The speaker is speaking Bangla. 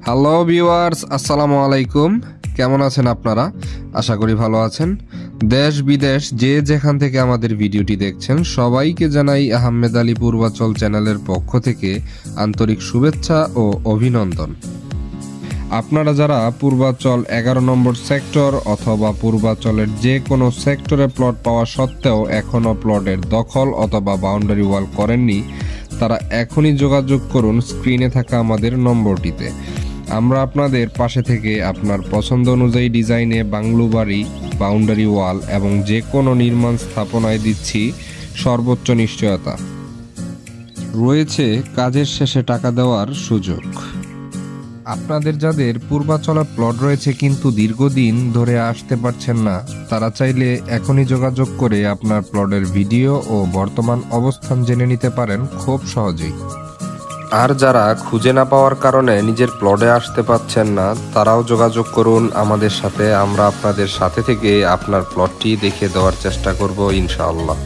হ্যালো ভিউয়ার্স, আসসালামু আলাইকুম। কেমন আছেন আপনারা? আশা করি ভালো আছেন। দেশ বিদেশ যে যেখান থেকে আমাদের ভিডিওটি দেখছেন সবাইকে জানাই আহমেদ আলী পূর্বাচল চ্যানেলের পক্ষ থেকে আন্তরিক শুভেচ্ছা ও অভিনন্দন। আপনারা যারা পূর্বাচল 11 নম্বর সেক্টর অথবা পূর্বাচলের যে কোনো সেক্টরে প্লট পাওয়া সত্ত্বেও এখনও প্লটের দখল অথবা বাউন্ডারি ওয়াল করেননি, তারা এখনই যোগাযোগ করুন স্ক্রিনে থাকা আমাদের নম্বরটিতে। আমরা আপনাদের পাশে থেকে আপনার পছন্দ অনুযায়ী ডিজাইনে বাংলো বাড়ি, বাউন্ডারি ওয়াল এবং যে কোনো নির্মাণ স্থাপনায় দিচ্ছি সর্বোচ্চ নিশ্চয়তা। রয়েছে কাজের শেষে টাকা দেওয়ার সুযোগ। আপনাদের যাদের পূর্বাচলে প্লট রয়েছে কিন্তু দীর্ঘদিন ধরে আসতে পারছেন না, তারা চাইলে এখনই যোগাযোগ করে আপনার প্লটের ভিডিও ও বর্তমান অবস্থান জেনে নিতে পারেন খুব সহজেই। আর যারা খুঁজে না পাওয়ার কারণে নিজের প্লটে আসতে পারছেন না, তারাও যোগাযোগ করুন আমাদের সাথে। আমরা আপনাদের সাথে থেকে আপনার প্লটটি দেখে দেওয়ার চেষ্টা করব ইনশাআল্লাহ।